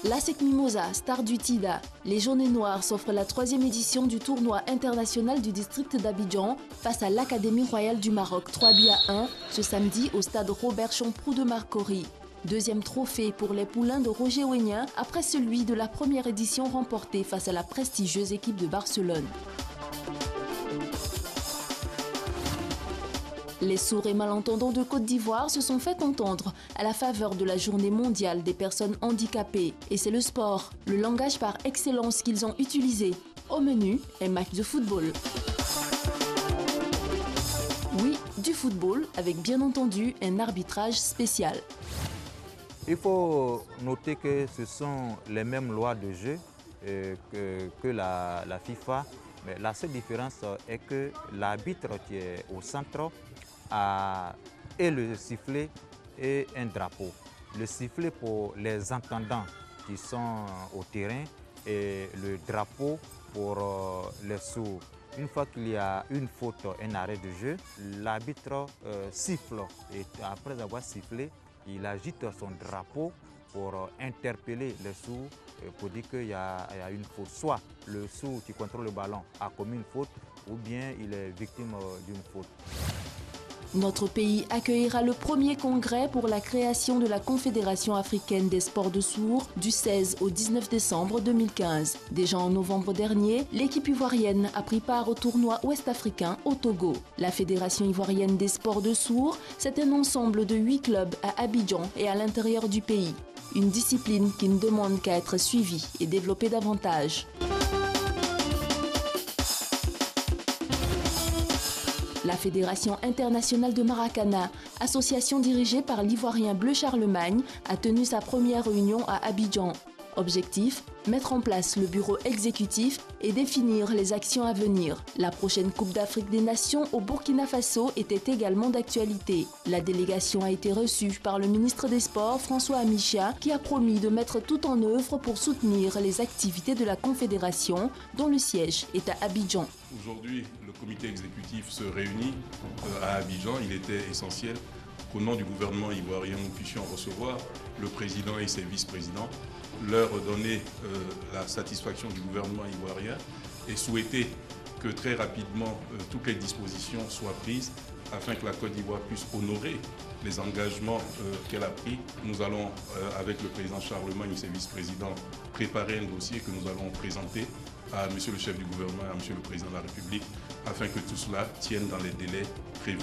L'ASEC Mimosa, star du TIDA, les Jaunes et Noirs s'offrent la 3e édition du tournoi international du district d'Abidjan face à l'Académie royale du Maroc 3 buts à 1 ce samedi au stade Robert Champroux de Marcory. Deuxième trophée pour les poulains de Roger Ouénien après celui de la première édition remportée face à la prestigieuse équipe de Barcelone. Les sourds et malentendants de Côte d'Ivoire se sont fait entendre à la faveur de la journée mondiale des personnes handicapées. Et c'est le sport, le langage par excellence qu'ils ont utilisé. Au menu, un match de football. Oui, du football avec bien entendu un arbitrage spécial. Il faut noter que ce sont les mêmes lois de jeu que la FIFA. Mais la seule différence est que l'arbitre qui est au centre et le sifflet et un drapeau. Le sifflet pour les entendants qui sont au terrain et le drapeau pour les sourds. Une fois qu'il y a une faute, un arrêt de jeu, l'arbitre siffle et après avoir sifflé, il agite son drapeau pour interpeller les sourds pour dire qu'il y a une faute. Soit le sourd qui contrôle le ballon a commis une faute ou bien il est victime d'une faute. Notre pays accueillera le premier congrès pour la création de la Confédération africaine des sports de sourds du 16 au 19 décembre 2015. Déjà en novembre dernier, l'équipe ivoirienne a pris part au tournoi ouest-africain au Togo. La Fédération ivoirienne des sports de sourds, c'est un ensemble de 8 clubs à Abidjan et à l'intérieur du pays. Une discipline qui ne demande qu'à être suivie et développée davantage. La Fédération internationale de Maracana, association dirigée par l'Ivoirien Bleu Charlemagne, a tenu sa première réunion à Abidjan. Objectif, mettre en place le bureau exécutif et définir les actions à venir. La prochaine Coupe d'Afrique des Nations au Burkina Faso était également d'actualité. La délégation a été reçue par le ministre des Sports, François Amichia, qui a promis de mettre tout en œuvre pour soutenir les activités de la Confédération, dont le siège est à Abidjan. Aujourd'hui, le comité exécutif se réunit à Abidjan. Il était essentiel qu'au nom du gouvernement ivoirien, nous puissions recevoir le président et ses vice-présidents, leur donner la satisfaction du gouvernement ivoirien et souhaiter que très rapidement toutes les dispositions soient prises afin que la Côte d'Ivoire puisse honorer les engagements qu'elle a pris. Nous allons, avec le président Charlemagne et ses vice-présidents, préparer un dossier que nous allons présenter à monsieur le chef du gouvernement et à monsieur le président de la République afin que tout cela tienne dans les délais prévus.